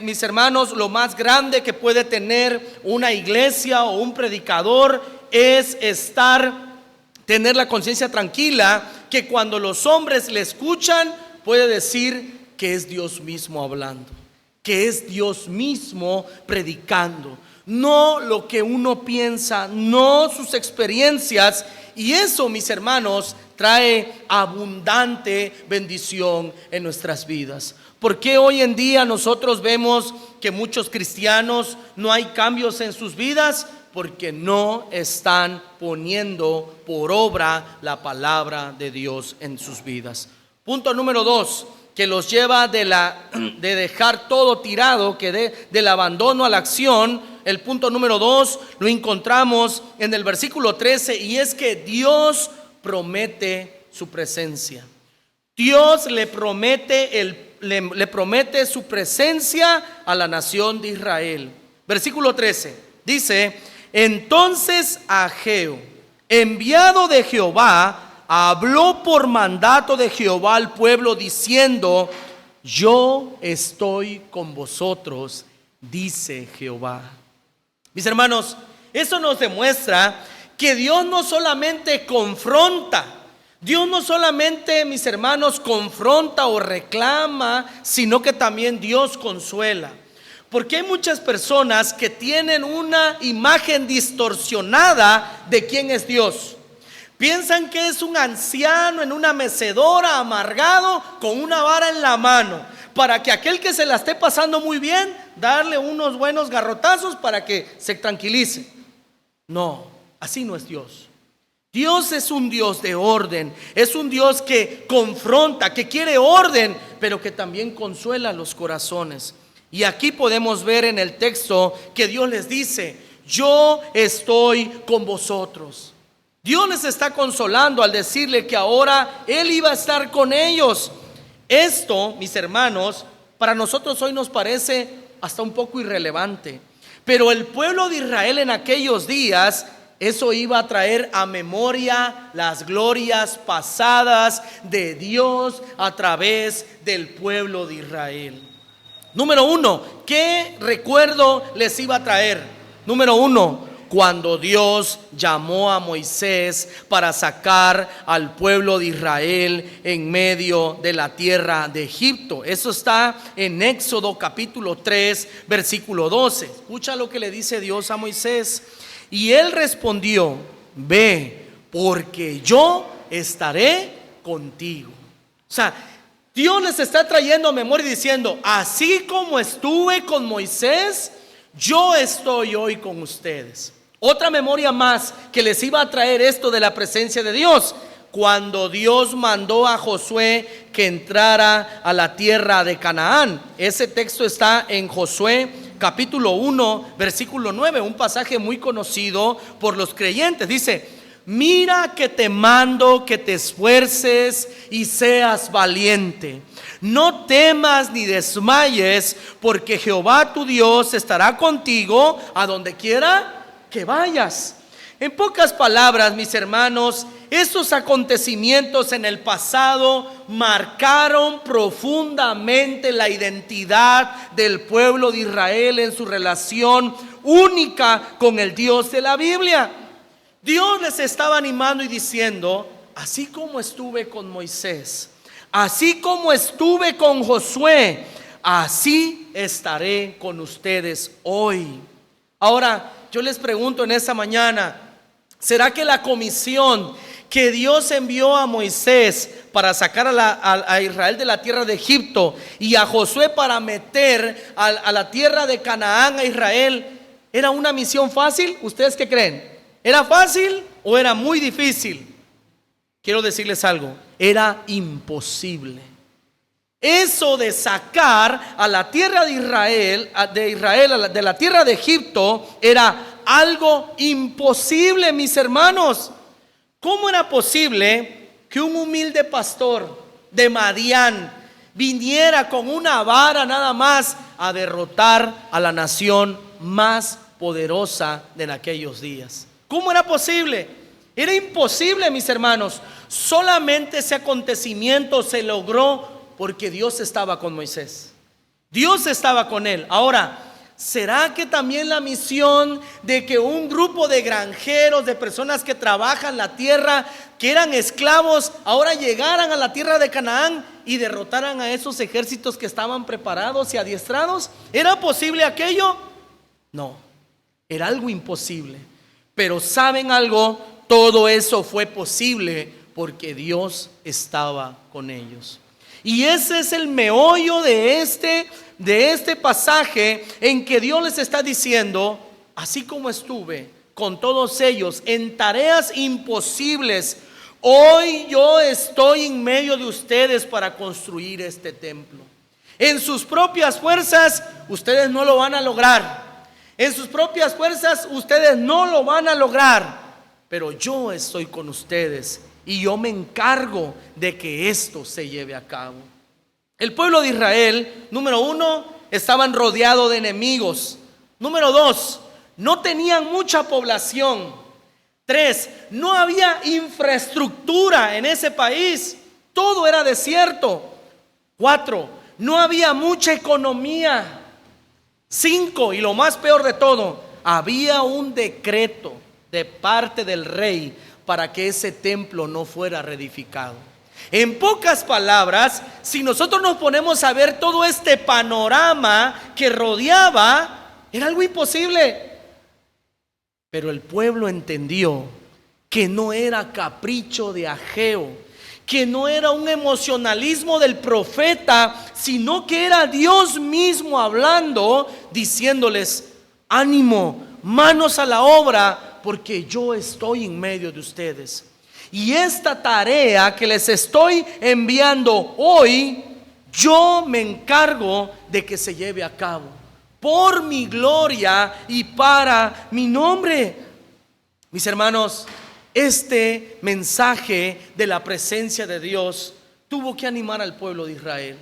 Mis hermanos, lo más grande que puede tener una iglesia o un predicador es tener la conciencia tranquila, que cuando los hombres le escuchan, puede decir que es Dios mismo hablando, que es Dios mismo predicando. No lo que uno piensa, no sus experiencias. Y eso, mis hermanos, trae abundante bendición en nuestras vidas. ¿Por qué hoy en día nosotros vemos que muchos cristianos no hay cambios en sus vidas? Porque no están poniendo por obra la palabra de Dios en sus vidas. Punto número 2, que los lleva de dejar todo tirado, del abandono a la acción. El punto número 2 lo encontramos en el versículo 13, y es que Dios promete su presencia. Dios le promete su presencia a la nación de Israel. Versículo 13 dice: entonces Ageo, enviado de Jehová, habló por mandato de Jehová al pueblo diciendo: yo estoy con vosotros, dice Jehová. Mis hermanos, eso nos demuestra que Dios no solamente confronta, Dios no solamente, mis hermanos, confronta o reclama, sino que también Dios consuela. Porque hay muchas personas que tienen una imagen distorsionada de quién es Dios. Piensan que es un anciano en una mecedora, amargado, con una vara en la mano, para que aquel que se la esté pasando muy bien, darle unos buenos garrotazos para que se tranquilice. No, así no es Dios. Dios es un Dios de orden, es un Dios que confronta, que quiere orden, pero que también consuela los corazones. Y aquí podemos ver en el texto que Dios les dice: yo estoy con vosotros. Dios les está consolando al decirle que ahora Él iba a estar con ellos. Esto, mis hermanos, Para nosotros hoy nos parece hasta un poco irrelevante. Pero el pueblo de Israel en aquellos días, eso iba a traer a memoria las glorias pasadas de Dios a través del pueblo de Israel. Número uno, ¿qué recuerdo les iba a traer? Número uno, cuando Dios llamó a Moisés para sacar al pueblo de Israel en medio de la tierra de Egipto. Eso está en Éxodo capítulo 3, versículo 12. Escucha lo que le dice Dios a Moisés. Y él respondió: ve, porque yo estaré contigo. O sea, Dios les está trayendo a memoria y diciendo: así como estuve con Moisés, yo estoy hoy con ustedes. Otra memoria más que les iba a traer esto de la presencia de Dios, cuando Dios mandó a Josué que entrara a la tierra de Canaán. Ese texto está en Josué capítulo 1, versículo 9, un pasaje muy conocido por los creyentes. Dice: mira que te mando que te esfuerces y seas valiente. No temas ni desmayes, porque Jehová tu Dios estará contigo a donde quiera que vayas. En pocas palabras, mis hermanos, estos acontecimientos en el pasado marcaron profundamente la identidad del pueblo de Israel en su relación única con el Dios de la Biblia. Dios les estaba animando y diciendo: así como estuve con Moisés, así como estuve con Josué, así estaré con ustedes hoy. Ahora, yo les pregunto en esta mañana: ¿será que la comisión que Dios envió a Moisés para sacar a Israel de la tierra de Egipto y a Josué para meter a la tierra de Canaán a Israel, era una misión fácil? ¿Ustedes qué creen? ¿Era fácil o era muy difícil? Quiero decirles algo: era imposible. Eso de sacar a la tierra de Israel, de la tierra de Egipto, era algo imposible, mis hermanos. ¿Cómo era posible que un humilde pastor de Madián viniera con una vara nada más a derrotar a la nación más poderosa de aquellos días? ¿Cómo era posible? Era imposible, mis hermanos. Solamente ese acontecimiento se logró porque Dios estaba con Moisés. Dios estaba con él. Ahora, ¿será que también la misión de que un grupo de granjeros, de personas que trabajan la tierra, que eran esclavos, ahora llegaran a la tierra de Canaán y derrotaran a esos ejércitos que estaban preparados y adiestrados? ¿Era posible aquello? No, era algo imposible. Pero ¿saben algo? Todo eso fue posible porque Dios estaba con ellos. Y ese es el meollo de este pasaje, en que Dios les está diciendo: así como estuve con todos ellos en tareas imposibles, hoy yo estoy en medio de ustedes para construir este templo. En sus propias fuerzas ustedes no lo van a lograr. En sus propias fuerzas ustedes no lo van a lograr. Pero yo estoy con ustedes y yo me encargo de que esto se lleve a cabo. El pueblo de Israel, número uno, estaban rodeados de enemigos. Número dos, no tenían mucha población. Tres, no había infraestructura en ese país. Todo era desierto. Cuatro, no había mucha economía. Cinco, y lo más peor de todo, había un decreto de parte del rey para que ese templo no fuera reedificado. En pocas palabras, si nosotros nos ponemos a ver todo este panorama que rodeaba, era algo imposible. Pero el pueblo entendió que no era capricho de Ageo, que no era un emocionalismo del profeta, sino que era Dios mismo hablando, diciéndoles: ánimo, manos a la obra, porque yo estoy en medio de ustedes. Y esta tarea que les estoy enviando hoy, yo me encargo de que se lleve a cabo, por mi gloria y para mi nombre. Mis hermanos, este mensaje de la presencia de Dios tuvo que animar al pueblo de Israel.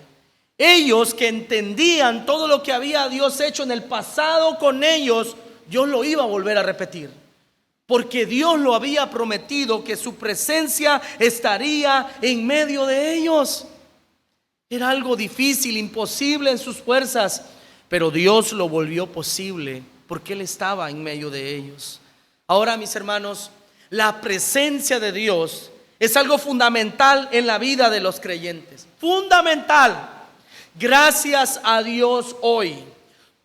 Ellos que entendían todo lo que había Dios hecho en el pasado con ellos, Dios lo iba a volver a repetir. Porque Dios lo había prometido que su presencia estaría en medio de ellos. Era algo difícil, imposible en sus fuerzas, pero Dios lo volvió posible porque Él estaba en medio de ellos. Ahora, mis hermanos, la presencia de Dios es algo fundamental en la vida de los creyentes. Fundamental. Gracias a Dios hoy,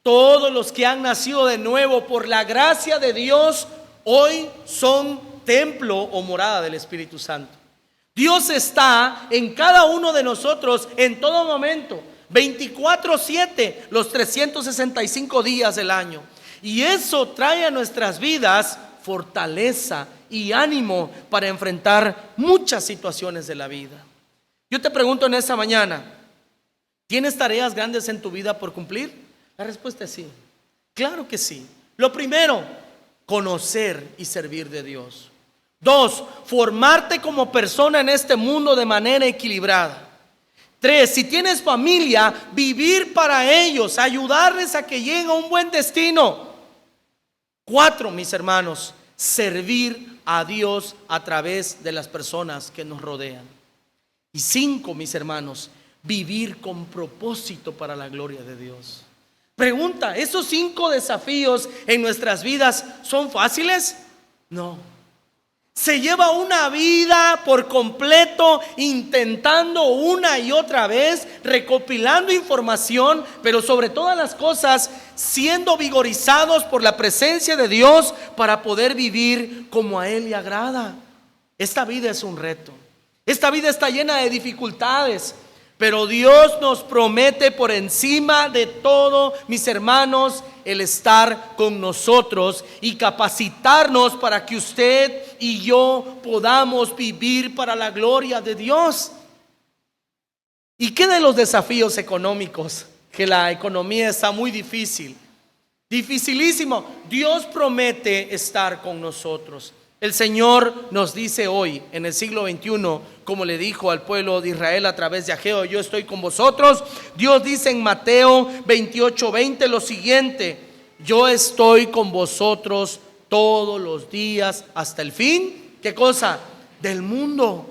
todos los que han nacido de nuevo por la gracia de Dios, hoy son templo o morada del Espíritu Santo. Dios está en cada uno de nosotros en todo momento, 24/7, los 365 días del año. Y eso trae a nuestras vidas fortaleza y ánimo para enfrentar muchas situaciones de la vida. Yo te pregunto en esta mañana, ¿tienes tareas grandes en tu vida por cumplir? La respuesta es sí. Claro que sí. Lo primero, conocer y servir de Dios. 2, formarte como persona en este mundo de manera equilibrada. 3, si tienes familia, vivir para ellos, ayudarles a que lleguen a un buen destino. 4, mis hermanos, servir a Dios a través de las personas que nos rodean. Y 5, mis hermanos, vivir con propósito para la gloria de Dios. Pregunta, ¿esos 5 desafíos en nuestras vidas son fáciles? No. Se lleva una vida por completo intentando una y otra vez, recopilando información, pero sobre todas las cosas siendo vigorizados por la presencia de Dios para poder vivir como a Él le agrada. Esta vida es un reto. Esta vida está llena de dificultades, pero Dios nos promete por encima de todo, mis hermanos, el estar con nosotros y capacitarnos para que usted y yo podamos vivir para la gloria de Dios. ¿Y qué de los desafíos económicos? Que la economía está muy difícil, dificilísimo. Dios promete estar con nosotros. El Señor nos dice hoy, en el siglo XXI, como le dijo al pueblo de Israel a través de Ageo, yo estoy con vosotros. Dios dice en Mateo 28:20 lo siguiente: yo estoy con vosotros todos los días hasta el fin, ¿qué cosa? Del mundo.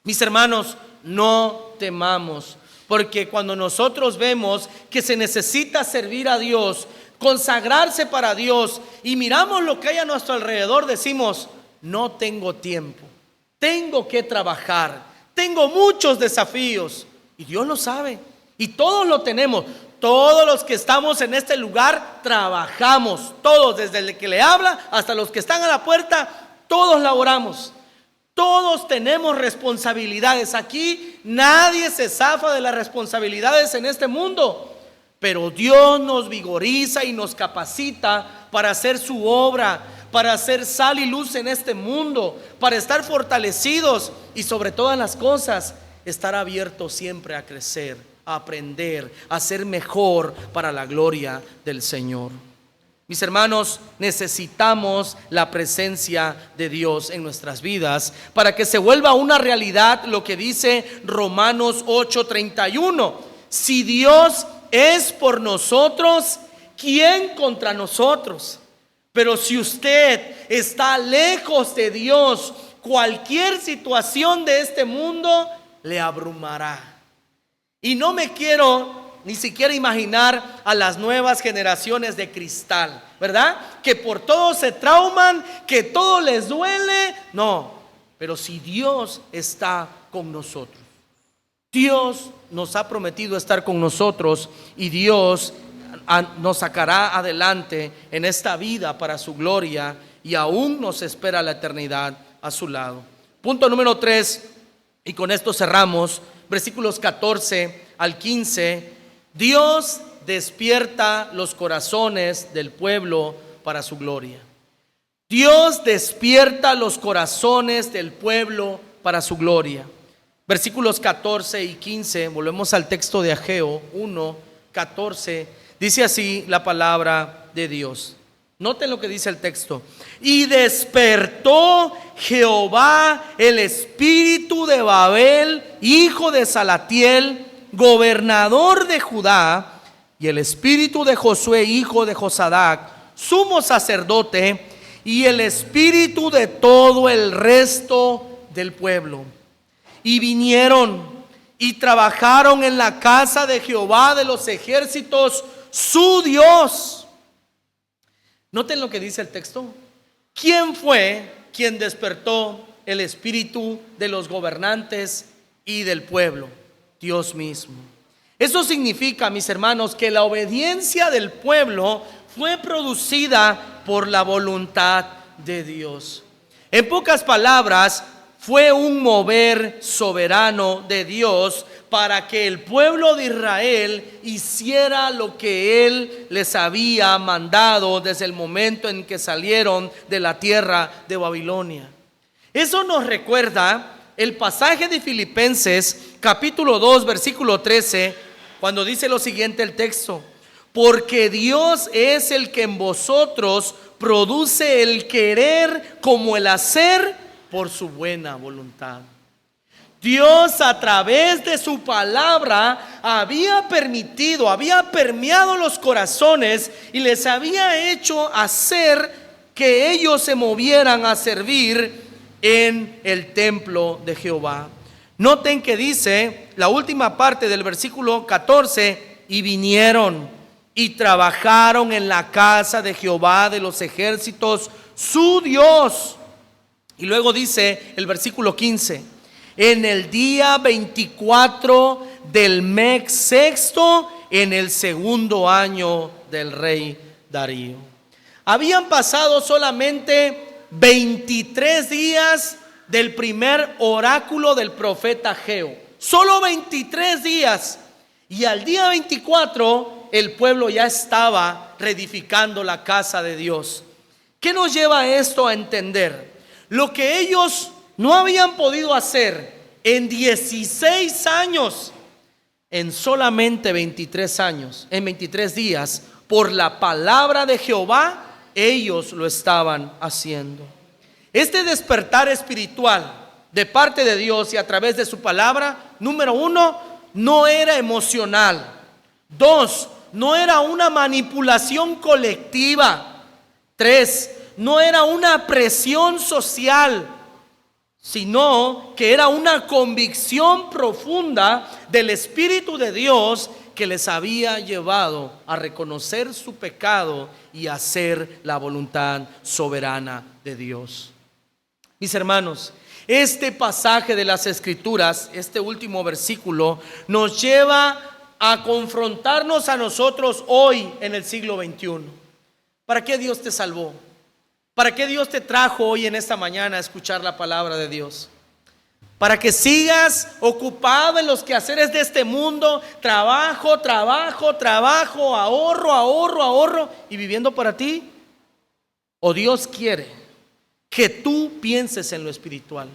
Mis hermanos, no temamos, porque cuando nosotros vemos que se necesita servir a Dios, consagrarse para Dios, y miramos lo que hay a nuestro alrededor, decimos, no tengo tiempo, tengo que trabajar, tengo muchos desafíos, y Dios lo sabe, y todos lo tenemos. Todos los que estamos en este lugar trabajamos, todos, desde el que le habla hasta los que están a la puerta, todos laboramos, todos tenemos responsabilidades. Aquí nadie se zafa de las responsabilidades en este mundo. Pero Dios nos vigoriza y nos capacita para hacer su obra, para hacer sal y luz en este mundo, para estar fortalecidos y sobre todas las cosas, estar abiertos siempre a crecer, a aprender, a ser mejor para la gloria del Señor. Mis hermanos, necesitamos la presencia de Dios en nuestras vidas para que se vuelva una realidad lo que dice Romanos 8:31. Si Dios es por nosotros, ¿quién contra nosotros? Pero si usted está lejos de Dios, cualquier situación de este mundo le abrumará. Y no me quiero ni siquiera imaginar a las nuevas generaciones de cristal, ¿verdad? Que por todo se trauman, que todo les duele. No, pero si Dios está con nosotros, Dios nos ha prometido estar con nosotros y Dios nos sacará adelante en esta vida para su gloria y aún nos espera la eternidad a su lado. Punto número 3, y con esto cerramos, versículos 14 al 15. Dios despierta los corazones del pueblo para su gloria. Dios despierta los corazones del pueblo para su gloria. Versículos 14 y 15, volvemos al texto de Ageo 1:14, dice así la palabra de Dios. Noten lo que dice el texto. Y despertó Jehová el espíritu de Babel, hijo de Salatiel, gobernador de Judá, y el espíritu de Josué, hijo de Josadac, sumo sacerdote, y el espíritu de todo el resto del pueblo. Y vinieron y trabajaron en la casa de Jehová de los ejércitos, su Dios. Noten lo que dice el texto. ¿Quién fue quien despertó el espíritu de los gobernantes y del pueblo? Dios mismo. Eso significa, mis hermanos, que la obediencia del pueblo fue producida por la voluntad de Dios. En pocas palabras, fue un mover soberano de Dios para que el pueblo de Israel hiciera lo que Él les había mandado desde el momento en que salieron de la tierra de Babilonia. Eso nos recuerda el pasaje de Filipenses capítulo 2 versículo 13, cuando dice lo siguiente el texto: porque Dios es el que en vosotros produce el querer como el hacer por su buena voluntad. Dios, a través de su palabra, había permitido, había permeado los corazones y les había hecho hacer que ellos se movieran a servir en el templo de Jehová. Noten que dice la última parte del versículo 14: y vinieron y trabajaron en la casa de Jehová de los ejércitos, su Dios. Y luego dice el versículo 15: en el día 24 del mes sexto, en el segundo año del rey Darío. Habían pasado solamente 23 días del primer oráculo del profeta Ageo. Solo 23 días. Y al día 24 el pueblo ya estaba reedificando la casa de Dios. ¿Qué nos lleva esto a entender? Lo que ellos no habían podido hacer en 16 años, en solamente 23 años, en 23 días, por la palabra de Jehová, ellos lo estaban haciendo. Este despertar espiritual de parte de Dios y a través de su palabra, número 1, no era emocional. 2, no era una manipulación colectiva. 3, no era una presión social, sino que era una convicción profunda del Espíritu de Dios que les había llevado a reconocer su pecado y hacer la voluntad soberana de Dios. Mis hermanos, este pasaje de las Escrituras, este último versículo, nos lleva a confrontarnos a nosotros hoy en el siglo XXI. ¿Para qué Dios te salvó? ¿Para qué Dios te trajo hoy en esta mañana a escuchar la palabra de Dios? Para que sigas ocupado en los quehaceres de este mundo, trabajo, ahorro y viviendo para ti. ¿O Dios quiere que tú pienses en lo espiritual,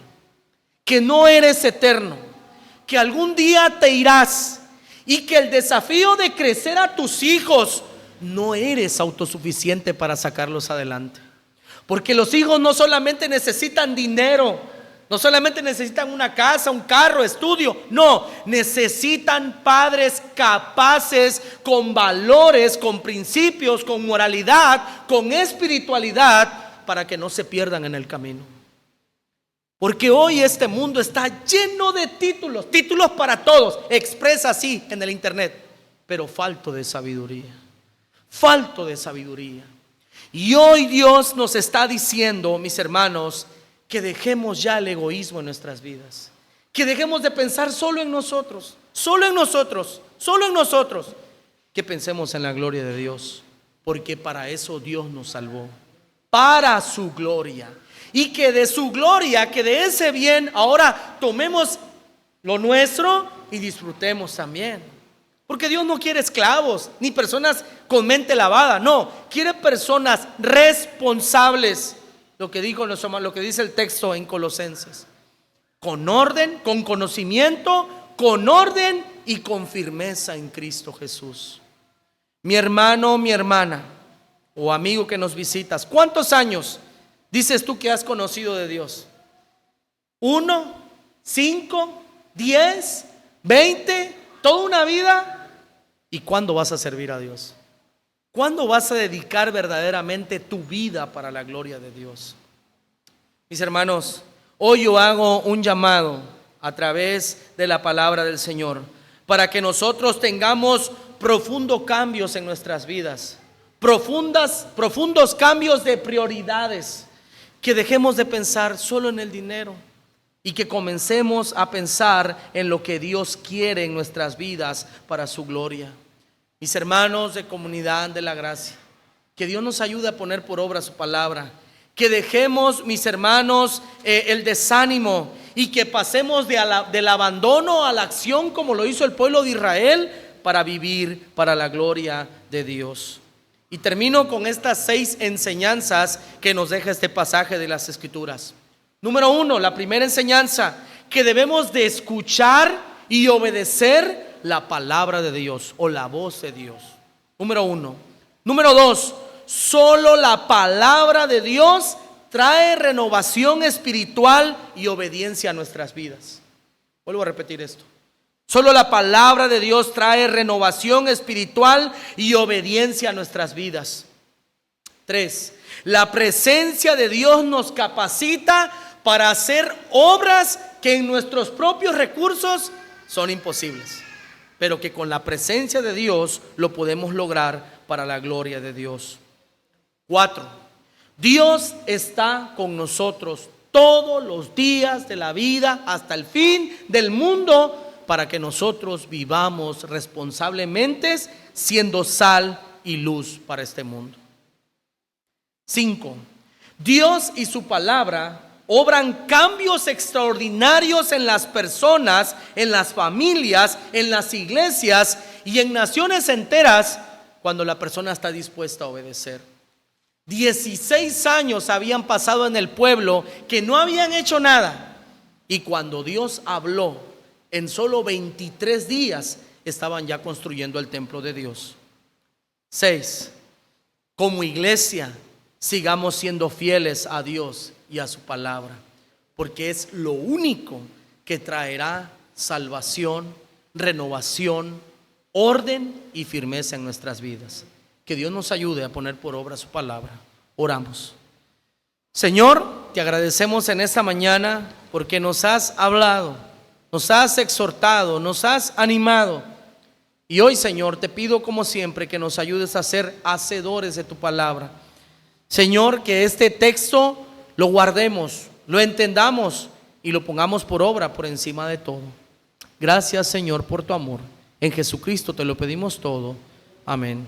que no eres eterno, que algún día te irás y que el desafío de crecer a tus hijos no eres autosuficiente para sacarlos adelante? Porque los hijos no solamente necesitan dinero, no solamente necesitan una casa, un carro, estudio. No, necesitan padres capaces, con valores, con principios, con moralidad, con espiritualidad, para que no se pierdan en el camino. Porque hoy este mundo está lleno de títulos para todos, expresa así en el internet, pero falto de sabiduría. Y hoy Dios nos está diciendo, mis hermanos, que dejemos ya el egoísmo en nuestras vidas, que dejemos de pensar solo en nosotros, que pensemos en la gloria de Dios, porque para eso Dios nos salvó, para su gloria, y que de su gloria, que de ese bien, ahora tomemos lo nuestro y disfrutemos también. Porque Dios no quiere esclavos, ni personas con mente lavada, no, quiere personas responsables. Lo que dice el texto en Colosenses, con orden, con conocimiento, con orden y con firmeza en Cristo Jesús. Mi hermano, mi hermana, o amigo que nos visitas, ¿cuántos años dices tú que has conocido de Dios? ¿1, 5, 10, 20? toda una vida. ¿Y cuándo vas a servir a Dios? ¿Cuándo vas a dedicar verdaderamente tu vida para la gloria de Dios? Mis hermanos, hoy yo hago un llamado a través de la palabra del Señor para que nosotros tengamos profundos cambios en nuestras vidas, profundos cambios de prioridades, que dejemos de pensar solo en el dinero y que comencemos a pensar en lo que Dios quiere en nuestras vidas para su gloria. Mis hermanos de Comunidad de la Gracia, que Dios nos ayude a poner por obra su palabra, que dejemos, mis hermanos, el desánimo y que pasemos del abandono a la acción como lo hizo el pueblo de Israel para vivir para la gloria de Dios. Y termino con estas 6 enseñanzas que nos deja este pasaje de las Escrituras. Número 1, la primera enseñanza, que debemos de escuchar y obedecer la palabra de Dios o la voz de Dios. Número 1. Número 2, solo la palabra de Dios trae renovación espiritual y obediencia a nuestras vidas. Vuelvo a repetir esto. Solo la palabra de Dios trae renovación espiritual y obediencia a nuestras vidas. 3. La presencia de Dios nos capacita para hacer obras que en nuestros propios recursos son imposibles, pero que con la presencia de Dios lo podemos lograr para la gloria de Dios. 4. Dios está con nosotros todos los días de la vida hasta el fin del mundo, para que nosotros vivamos responsablemente siendo sal y luz para este mundo. 5. Dios y su palabra obran cambios extraordinarios en las personas, en las familias, en las iglesias y en naciones enteras cuando la persona está dispuesta a obedecer. 16 años habían pasado en el pueblo que no habían hecho nada, y cuando Dios habló, en solo 23 días estaban ya construyendo el templo de Dios. 6. Como iglesia, sigamos siendo fieles a Dios y a su palabra, porque es lo único que traerá salvación, renovación, orden y firmeza en nuestras vidas. Que Dios nos ayude a poner por obra su palabra. Oramos. Señor, te agradecemos en esta mañana porque nos has hablado, nos has exhortado, nos has animado. Y hoy, Señor, te pido como siempre que nos ayudes a ser hacedores de tu palabra. Señor, que este texto lo guardemos, lo entendamos y lo pongamos por obra por encima de todo. Gracias, Señor, por tu amor. En Jesucristo te lo pedimos todo. Amén.